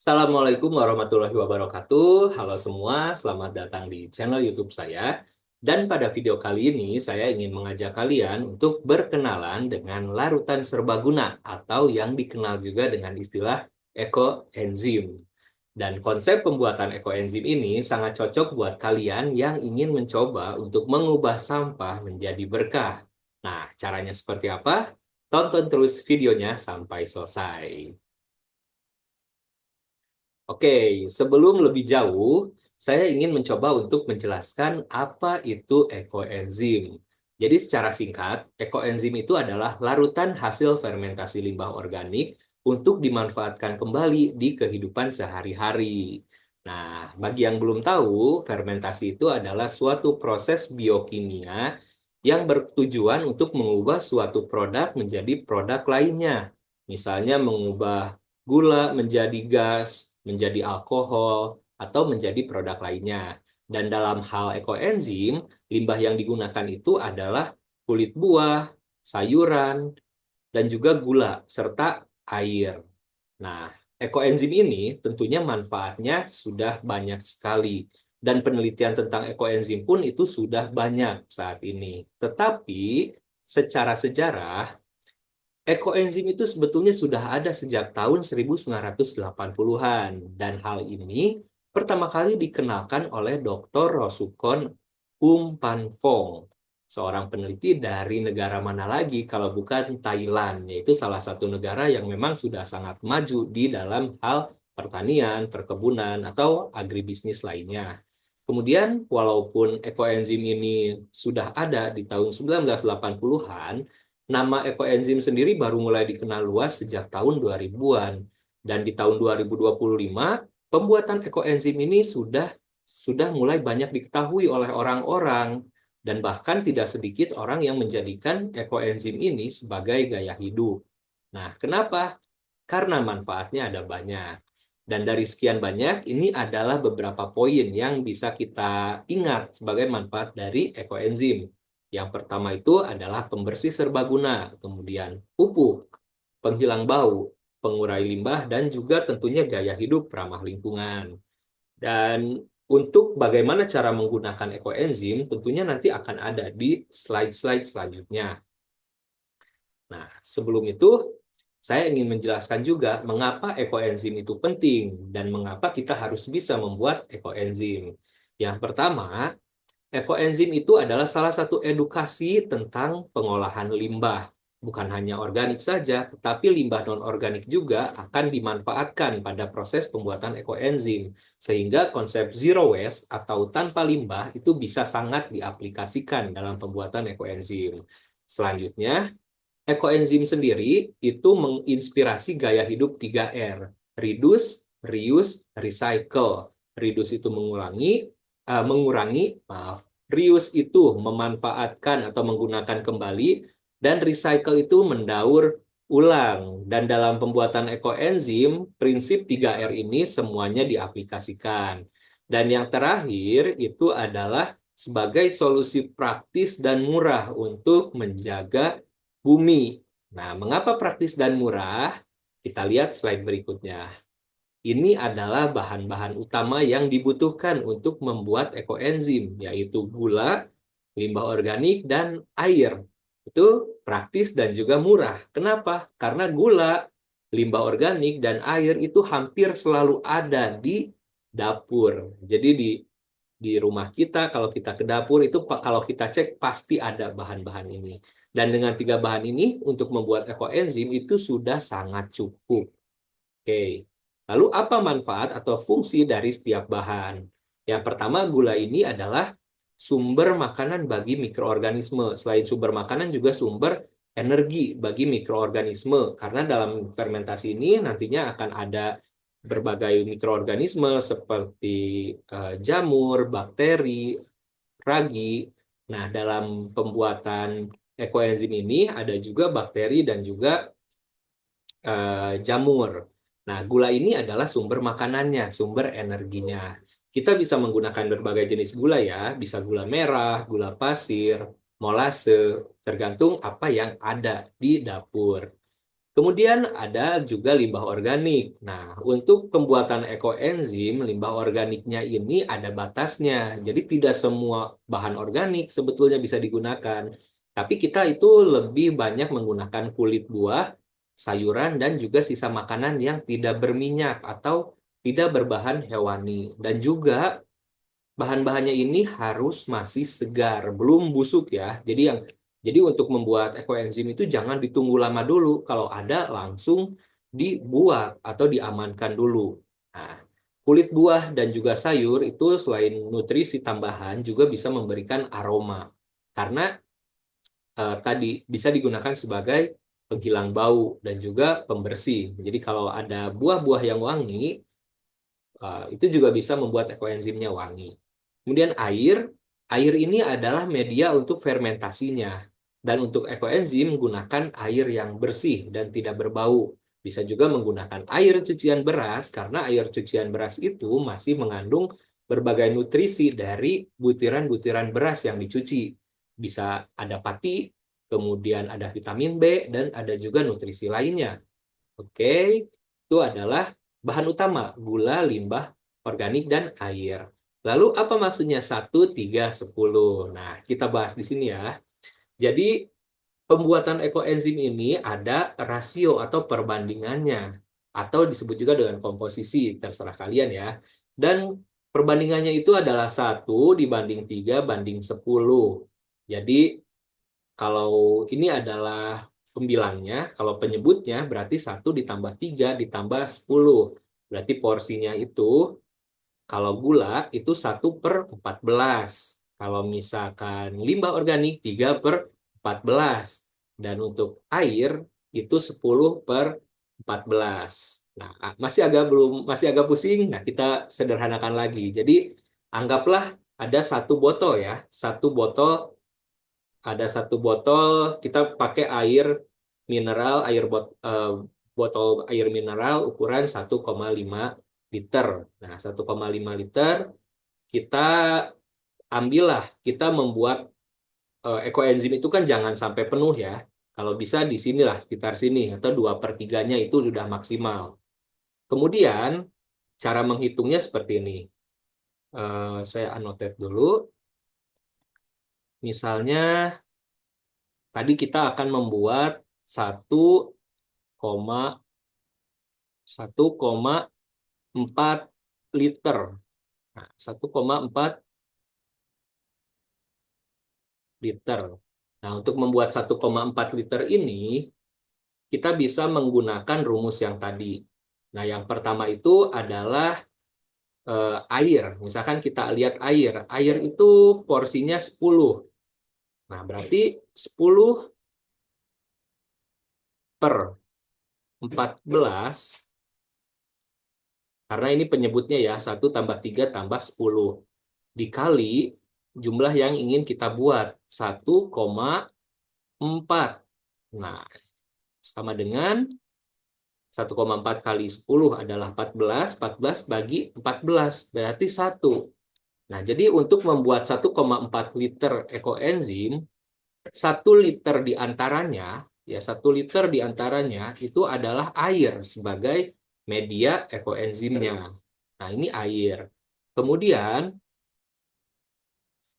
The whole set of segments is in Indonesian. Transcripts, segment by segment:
Assalamualaikum warahmatullahi wabarakatuh. Halo semua, selamat datang di channel YouTube saya. Dan pada video kali ini, saya ingin mengajak kalian untuk berkenalan dengan larutan serbaguna atau yang dikenal juga dengan istilah ekoenzim. Dan konsep pembuatan ekoenzim ini sangat cocok buat kalian yang ingin mencoba untuk mengubah sampah menjadi berkah. Nah, caranya seperti apa? Tonton terus videonya sampai selesai. Oke, sebelum lebih jauh, saya ingin mencoba untuk menjelaskan apa itu ekoenzim. Jadi secara singkat, ekoenzim itu adalah larutan hasil fermentasi limbah organik untuk dimanfaatkan kembali di kehidupan sehari-hari. Nah, bagi yang belum tahu, fermentasi itu adalah suatu proses biokimia yang bertujuan untuk mengubah suatu produk menjadi produk lainnya. Misalnya mengubah gula menjadi gas, menjadi alkohol, atau menjadi produk lainnya. Dan dalam hal ekoenzim, limbah yang digunakan itu adalah kulit buah, sayuran, dan juga gula, serta air. Nah, ekoenzim ini tentunya manfaatnya sudah banyak sekali. Dan penelitian tentang ekoenzim pun itu sudah banyak saat ini. Tetapi secara sejarah, ekoenzim itu sebetulnya sudah ada sejak tahun 1980-an, dan hal ini pertama kali dikenalkan oleh Dr. Rosukon Umpanfong, seorang peneliti dari negara mana lagi kalau bukan Thailand, yaitu salah satu negara yang memang sudah sangat maju di dalam hal pertanian, perkebunan, atau agribisnis lainnya. Kemudian, walaupun ekoenzim ini sudah ada di tahun 1980-an, nama ekoenzim sendiri baru mulai dikenal luas sejak tahun 2000-an. Dan di tahun 2025, pembuatan ekoenzim ini sudah mulai banyak diketahui oleh orang-orang, dan bahkan tidak sedikit orang yang menjadikan ekoenzim ini sebagai gaya hidup. Nah, kenapa? Karena manfaatnya ada banyak. Dan dari sekian banyak, ini adalah beberapa poin yang bisa kita ingat sebagai manfaat dari ekoenzim. Yang pertama itu adalah pembersih serbaguna, kemudian pupuk, penghilang bau, pengurai limbah, dan juga tentunya gaya hidup ramah lingkungan. Dan untuk bagaimana cara menggunakan ekoenzim, tentunya nanti akan ada di slide-slide selanjutnya. Nah, sebelum itu, saya ingin menjelaskan juga mengapa ekoenzim itu penting dan mengapa kita harus bisa membuat ekoenzim. Yang pertama, ekoenzim itu adalah salah satu edukasi tentang pengolahan limbah. Bukan hanya organik saja, tetapi limbah non-organik juga akan dimanfaatkan pada proses pembuatan ekoenzim. Sehingga konsep zero waste atau tanpa limbah itu bisa sangat diaplikasikan dalam pembuatan ekoenzim. Selanjutnya, ekoenzim sendiri itu menginspirasi gaya hidup 3R. Reduce, reuse, recycle. Reduce itu mengurangi, reuse itu memanfaatkan atau menggunakan kembali, dan recycle itu mendaur ulang. Dan dalam pembuatan ekoenzim, prinsip 3R ini semuanya diaplikasikan. Dan yang terakhir itu adalah sebagai solusi praktis dan murah untuk menjaga bumi. Nah, mengapa praktis dan murah? Kita lihat slide berikutnya. Ini adalah bahan-bahan utama yang dibutuhkan untuk membuat ekoenzim, yaitu gula, limbah organik, dan air. Itu praktis dan juga murah. Kenapa? Karena gula, limbah organik, dan air itu hampir selalu ada di dapur. Jadi di rumah kita, kalau kita ke dapur, itu kalau kita cek pasti ada bahan-bahan ini. Dan dengan tiga bahan ini, untuk membuat ekoenzim itu sudah sangat cukup. Oke, lalu apa manfaat atau fungsi dari setiap bahan? Yang pertama, gula ini adalah sumber makanan bagi mikroorganisme. Selain sumber makanan, juga sumber energi bagi mikroorganisme. Karena dalam fermentasi ini nantinya akan ada berbagai mikroorganisme seperti jamur, bakteri, ragi. Nah, dalam pembuatan ekoenzim ini ada juga bakteri dan juga jamur. Nah, gula ini adalah sumber makanannya, sumber energinya. Kita bisa menggunakan berbagai jenis gula ya, bisa gula merah, gula pasir, molase, tergantung apa yang ada di dapur. Kemudian ada juga limbah organik. Nah, untuk pembuatan ekoenzim, limbah organiknya ini ada batasnya. Jadi tidak semua bahan organik sebetulnya bisa digunakan. Tapi kita itu lebih banyak menggunakan kulit buah, sayuran, dan juga sisa makanan yang tidak berminyak atau tidak berbahan hewani. Dan juga bahan-bahannya ini harus masih segar, belum busuk ya. Jadi untuk membuat ekoenzim itu jangan ditunggu lama dulu. Kalau ada langsung dibuat atau diamankan dulu. Nah, kulit buah dan juga sayur itu selain nutrisi tambahan juga bisa memberikan aroma. Karena tadi bisa digunakan sebagai penghilang bau dan juga pembersih. Jadi kalau ada buah-buah yang wangi, itu juga bisa membuat ekoenzimnya wangi. Kemudian air ini adalah media untuk fermentasinya. Dan untuk ekoenzim gunakan air yang bersih dan tidak berbau. Bisa juga menggunakan air cucian beras karena air cucian beras itu masih mengandung berbagai nutrisi dari butiran-butiran beras yang dicuci. Bisa ada pati, kemudian ada vitamin B, dan ada juga nutrisi lainnya. Oke, itu adalah bahan utama, gula, limbah, organik, dan air. Lalu apa maksudnya 1, 3, 10? Nah, kita bahas di sini ya. Jadi, pembuatan ekoenzim ini ada rasio atau perbandingannya. Atau disebut juga dengan komposisi, terserah kalian ya. Dan perbandingannya itu adalah 1:3:10. Jadi, kalau ini adalah pembilangnya, kalau penyebutnya berarti 1 ditambah 3 ditambah 10. Berarti porsinya itu, kalau gula itu 1/14. Kalau misalkan limbah organik 3/14. Dan untuk air itu 10/14. Nah, masih agak pusing. Nah, kita sederhanakan lagi. Jadi, anggaplah ada satu botol ya. Ada satu botol, kita pakai air mineral, botol air mineral ukuran 1,5 liter. Nah, 1,5 liter kita ambillah, kita membuat ekoenzim itu kan jangan sampai penuh ya. Kalau bisa di sinilah, sekitar sini, atau 2/3-nya itu sudah maksimal. Kemudian, cara menghitungnya seperti ini. Saya annotate dulu. Misalnya, tadi kita akan membuat 1,4 liter. Nah, 1,4 liter. Nah, untuk membuat 1,4 liter ini, kita bisa menggunakan rumus yang tadi. Nah, yang pertama itu adalah air. Misalkan kita lihat air. Air itu porsinya 10. Nah, berarti 10/14, karena ini penyebutnya ya, 1+3+10. Dikali jumlah yang ingin kita buat, 1,4. Nah, sama dengan 1,4 kali 10 adalah 14. 14 bagi 14 berarti 1. Nah, jadi untuk membuat 1,4 liter ekoenzim, 1 liter diantaranya, ya 1 liter diantaranya itu adalah air sebagai media ekoenzimnya. Nah, ini air. Kemudian,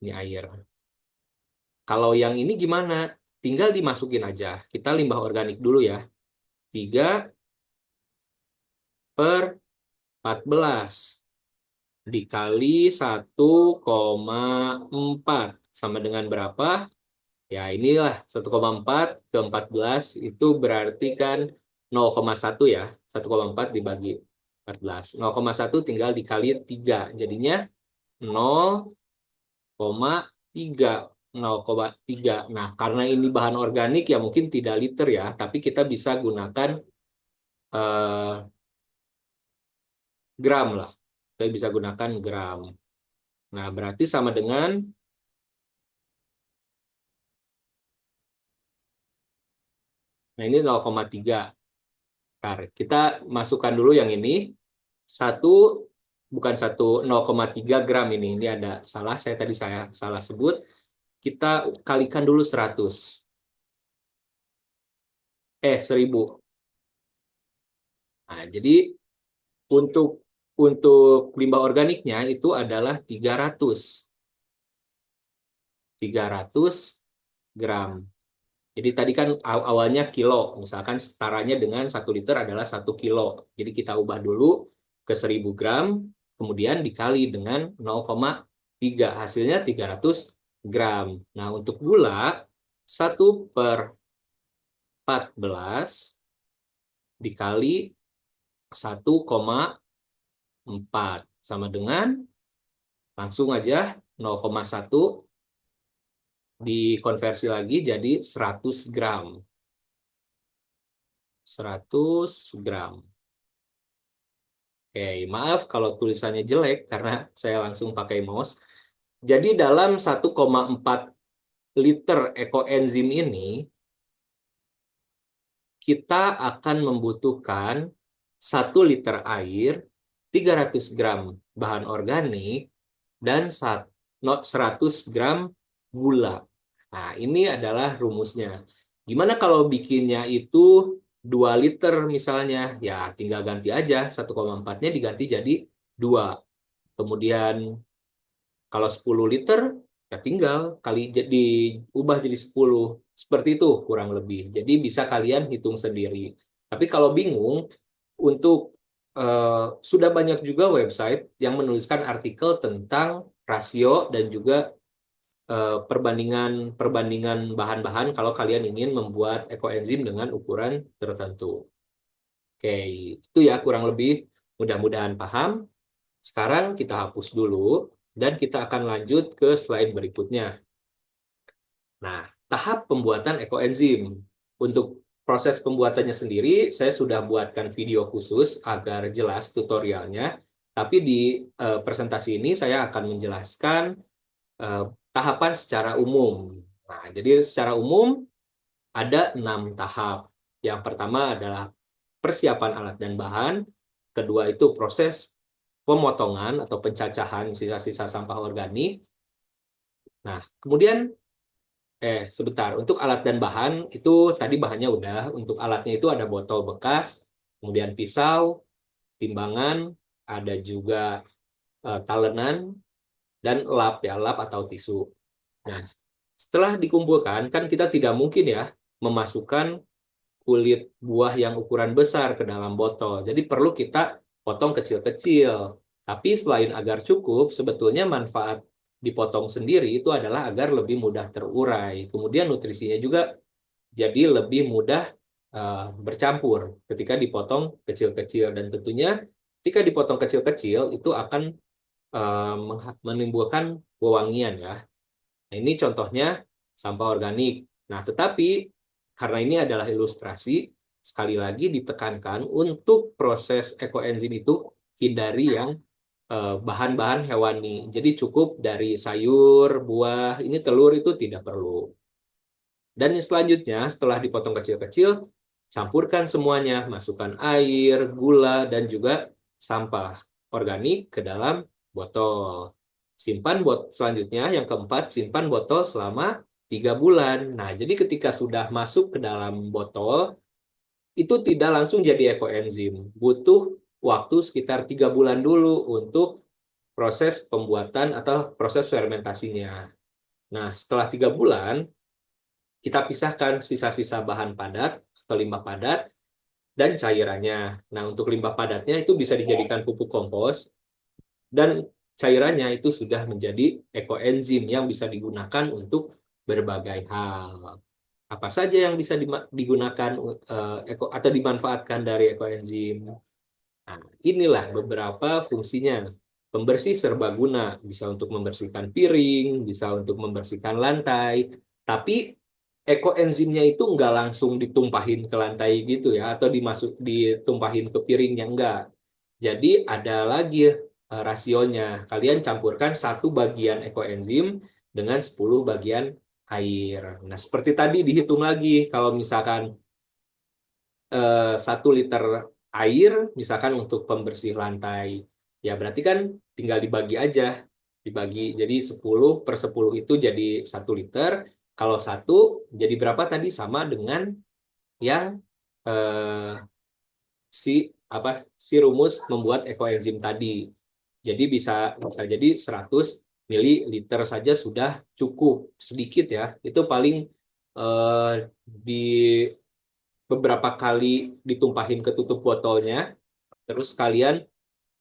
ini air. Kalau yang ini gimana? Tinggal dimasukin aja. Kita limbah organik dulu ya. 3/14 dikali 1,4 sama dengan berapa? Ya inilah 1,4 ke 14 itu berarti kan 0,1 ya. 1,4 dibagi 14. 0,1 tinggal dikali 3. Jadinya 0,3. 0,3. Nah, karena ini bahan organik ya mungkin tidak liter ya, tapi kita bisa gunakan eh, gram lah. Kita bisa gunakan gram. Nah, berarti sama dengan, nah ini 0,3. Kita masukkan dulu yang ini. Satu, bukan 0,3 gram ini. Ini ada salah, saya salah sebut. Kita kalikan dulu 100. 1000. Nah, jadi untuk limbah organiknya itu adalah 300 gram. Jadi tadi kan awalnya kilo, misalkan setaranya dengan 1 liter adalah 1 kilo. Jadi kita ubah dulu ke 1000 gram, kemudian dikali dengan 0,3, hasilnya 300 gram. Nah, untuk gula, 1/14 dikali 1,4 sama dengan, langsung aja 0,1 dikonversi lagi jadi 100 gram. 100 gram. Oke, maaf kalau tulisannya jelek karena saya langsung pakai mouse. Jadi dalam 1,4 liter ekoenzim ini, kita akan membutuhkan 1 liter air, 300 gram bahan organik, dan 100 gram gula. Nah, ini adalah rumusnya. Gimana kalau bikinnya itu 2 liter misalnya? Ya, tinggal ganti aja. 1,4-nya diganti jadi 2. Kemudian kalau 10 liter, ya tinggal kali jadi ubah jadi 10. Seperti itu kurang lebih. Jadi bisa kalian hitung sendiri. Tapi kalau bingung, untuk sudah banyak juga website yang menuliskan artikel tentang rasio dan juga perbandingan bahan-bahan kalau kalian ingin membuat ekoenzim dengan ukuran tertentu. Oke, itu ya kurang lebih, mudah-mudahan paham. Sekarang kita hapus dulu dan kita akan lanjut ke slide berikutnya. Nah, tahap pembuatan ekoenzim. Untuk proses pembuatannya sendiri, saya sudah buatkan video khusus agar jelas tutorialnya. Tapi di presentasi ini saya akan menjelaskan eh, tahapan secara umum. Nah, jadi secara umum ada 6 tahap. Yang pertama adalah persiapan alat dan bahan. Kedua itu proses pemotongan atau pencacahan sisa-sisa sampah organik. Nah, kemudian sebentar, untuk alat dan bahan itu tadi bahannya udah. Untuk alatnya itu ada botol bekas, kemudian pisau, timbangan, ada juga talenan, dan lap ya, lap atau tisu. Nah, setelah dikumpulkan, kan kita tidak mungkin ya memasukkan kulit buah yang ukuran besar ke dalam botol. Jadi perlu kita potong kecil-kecil. Tapi selain agar cukup, sebetulnya manfaat dipotong sendiri itu adalah agar lebih mudah terurai. Kemudian nutrisinya juga jadi lebih mudah bercampur ketika dipotong kecil-kecil. Dan tentunya ketika dipotong kecil-kecil itu akan menimbulkan wewangian ya. Nah, ini contohnya sampah organik. Nah, tetapi karena ini adalah ilustrasi, sekali lagi ditekankan untuk proses ekoenzim itu hindari yang bahan-bahan hewani. Jadi cukup dari sayur, buah, ini telur itu tidak perlu. Dan yang selanjutnya, setelah dipotong kecil-kecil, campurkan semuanya, masukkan air, gula, dan juga sampah organik ke dalam botol. Simpan selanjutnya, yang keempat, simpan botol selama 3 bulan. Nah, jadi ketika sudah masuk ke dalam botol, itu tidak langsung jadi ekoenzim. Butuh waktu sekitar 3 bulan dulu untuk proses pembuatan atau proses fermentasinya. Nah, setelah 3 bulan, kita pisahkan sisa-sisa bahan padat atau limbah padat dan cairannya. Nah, untuk limbah padatnya itu bisa dijadikan pupuk kompos, dan cairannya itu sudah menjadi ekoenzim yang bisa digunakan untuk berbagai hal. Apa saja yang bisa digunakan atau dimanfaatkan dari ekoenzim? Nah, inilah beberapa fungsinya. Pembersih serbaguna, bisa untuk membersihkan piring, bisa untuk membersihkan lantai. Tapi ekoenzimnya itu nggak langsung ditumpahin ke lantai gitu ya, atau ditumpahin ke piringnya, enggak. Jadi ada lagi rasionya. Kalian campurkan 1 bagian ekoenzim dengan 10 bagian air. Nah, seperti tadi dihitung lagi, kalau misalkan 1 liter air, misalkan untuk pembersih lantai, ya berarti kan tinggal dibagi aja. Dibagi, jadi 10/10 itu jadi 1 liter. Kalau 1, jadi berapa tadi? Sama dengan yang eh, si si rumus membuat ekoenzim tadi. Jadi bisa jadi 100 ml saja sudah cukup, sedikit ya. Itu paling di beberapa kali ditumpahin ke tutup botolnya, terus kalian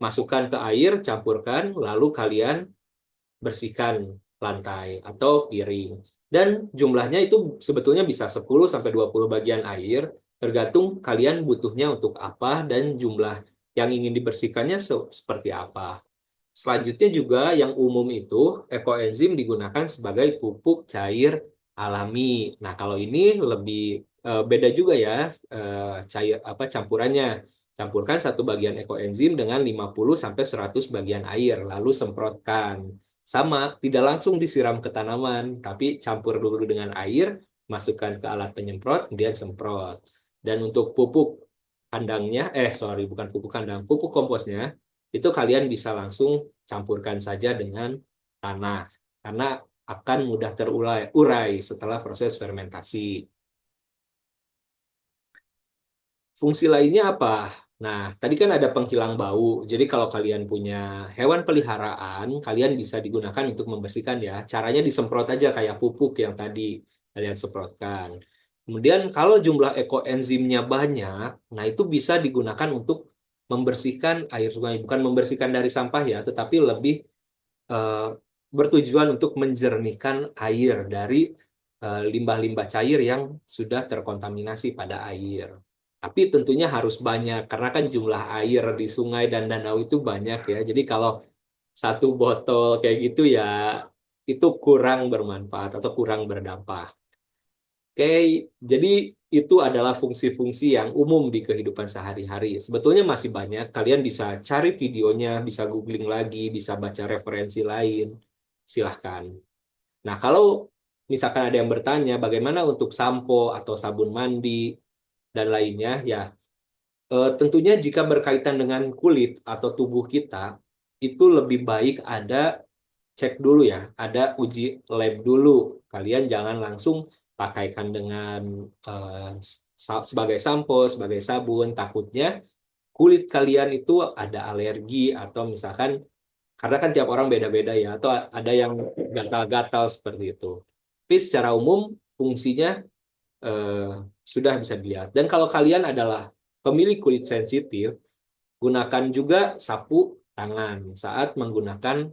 masukkan ke air, campurkan, lalu kalian bersihkan lantai atau piring. Dan jumlahnya itu sebetulnya bisa 10 sampai 20 bagian air, tergantung kalian butuhnya untuk apa dan jumlah yang ingin dibersihkannya seperti apa. Selanjutnya juga yang umum itu ekoenzim digunakan sebagai pupuk cair alami. Nah, kalau ini lebih beda juga ya, cair campurannya. Campurkan 1 bagian ekoenzim dengan 50 sampai 100 bagian air, lalu semprotkan. Sama, tidak langsung disiram ke tanaman, tapi campur dulu dengan air, masukkan ke alat penyemprot, kemudian semprot. Dan untuk pupuk kandangnya, bukan pupuk kandang, pupuk komposnya, itu kalian bisa langsung campurkan saja dengan tanah, karena akan mudah terurai setelah proses fermentasi. Fungsi lainnya apa? Nah, tadi kan ada penghilang bau. Jadi kalau kalian punya hewan peliharaan, kalian bisa digunakan untuk membersihkan ya. Caranya disemprot aja kayak pupuk yang tadi kalian semprotkan. Kemudian kalau jumlah ekoenzimnya banyak, nah itu bisa digunakan untuk membersihkan air sungai. Bukan membersihkan dari sampah ya, tetapi lebih eh, bertujuan untuk menjernihkan air dari limbah-limbah cair yang sudah terkontaminasi pada air. Tapi tentunya harus banyak, karena kan jumlah air di sungai dan danau itu banyak ya. Jadi kalau 1 botol kayak gitu ya, itu kurang bermanfaat atau kurang berdampak. Oke, jadi itu adalah fungsi-fungsi yang umum di kehidupan sehari-hari. Sebetulnya masih banyak, kalian bisa cari videonya, bisa googling lagi, bisa baca referensi lain. Silahkan. Nah, kalau misalkan ada yang bertanya bagaimana untuk sampo atau sabun mandi dan lainnya, ya tentunya jika berkaitan dengan kulit atau tubuh kita, itu lebih baik ada cek dulu ya, ada uji lab dulu. Kalian jangan langsung pakaikan dengan sebagai sampo, sebagai sabun, takutnya kulit kalian itu ada alergi atau misalkan karena kan tiap orang beda-beda ya, atau ada yang gatal-gatal seperti itu. Tapi secara umum fungsinya eh, sudah bisa dilihat. Dan kalau kalian adalah pemilik kulit sensitif, gunakan juga sapu tangan saat menggunakan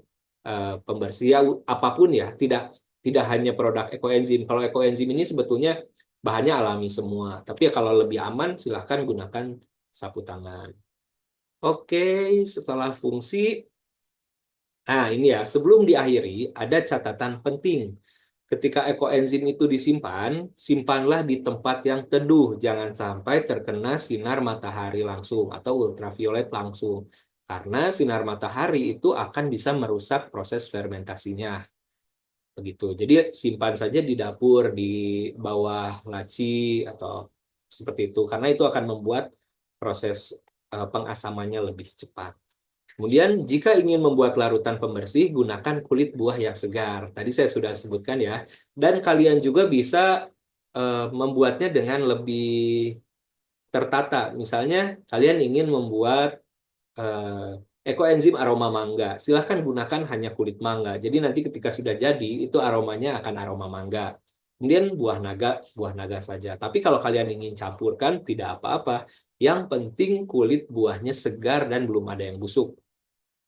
pembersih ya, apapun ya, tidak tidak hanya produk ekoenzim. Kalau ekoenzim ini sebetulnya bahannya alami semua, tapi ya kalau lebih aman silahkan gunakan sapu tangan. Oke, setelah fungsi, nah ini ya, sebelum diakhiri ada catatan penting. Ketika ekoenzim itu disimpan, simpanlah di tempat yang teduh, jangan sampai terkena sinar matahari langsung atau ultraviolet langsung. Karena sinar matahari itu akan bisa merusak proses fermentasinya. Begitu. Jadi simpan saja di dapur, di bawah laci atau seperti itu. Karena itu akan membuat proses pengasamannya lebih cepat. Kemudian, jika ingin membuat larutan pembersih, gunakan kulit buah yang segar. Tadi saya sudah sebutkan ya. Dan kalian juga bisa membuatnya dengan lebih tertata. Misalnya, kalian ingin membuat ekoenzim aroma mangga. Silahkan gunakan hanya kulit mangga. Jadi nanti ketika sudah jadi, itu aromanya akan aroma mangga. Kemudian buah naga saja. Tapi kalau kalian ingin campurkan, tidak apa-apa. Yang penting kulit buahnya segar dan belum ada yang busuk.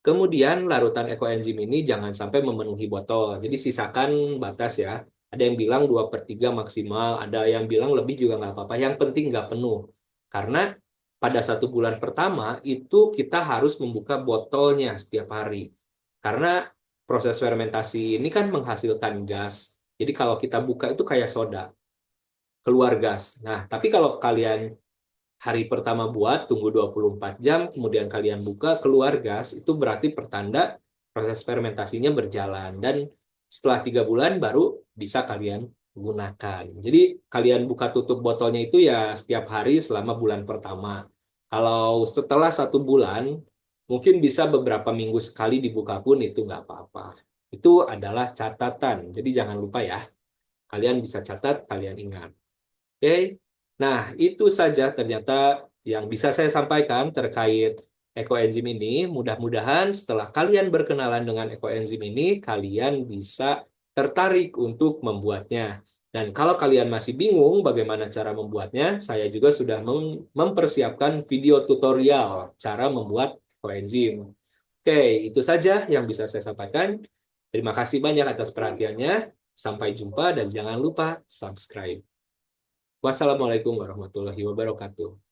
Kemudian larutan ekoenzim ini jangan sampai memenuhi botol. Jadi sisakan batas ya. Ada yang bilang 2/3 maksimal, ada yang bilang lebih juga nggak apa-apa. Yang penting nggak penuh. Karena pada 1 bulan pertama itu kita harus membuka botolnya setiap hari. Karena proses fermentasi ini kan menghasilkan gas. Jadi kalau kita buka itu kayak soda, keluar gas. Nah, tapi kalau kalian hari pertama buat, tunggu 24 jam, kemudian kalian buka, keluar gas, itu berarti pertanda proses fermentasinya berjalan. Dan setelah 3 bulan baru bisa kalian gunakan. Jadi kalian buka tutup botolnya itu ya setiap hari selama bulan pertama. Kalau setelah 1 bulan, mungkin bisa beberapa minggu sekali dibuka pun itu nggak apa-apa. Itu adalah catatan, jadi jangan lupa ya. Kalian bisa catat, kalian ingat. Oke, nah itu saja ternyata yang bisa saya sampaikan terkait ekoenzim ini. Mudah-mudahan setelah kalian berkenalan dengan ekoenzim ini, kalian bisa tertarik untuk membuatnya. Dan kalau kalian masih bingung bagaimana cara membuatnya, saya juga sudah mempersiapkan video tutorial cara membuat ekoenzim. Oke, itu saja yang bisa saya sampaikan. Terima kasih banyak atas perhatiannya. Sampai jumpa dan jangan lupa subscribe. Wassalamualaikum warahmatullahi wabarakatuh.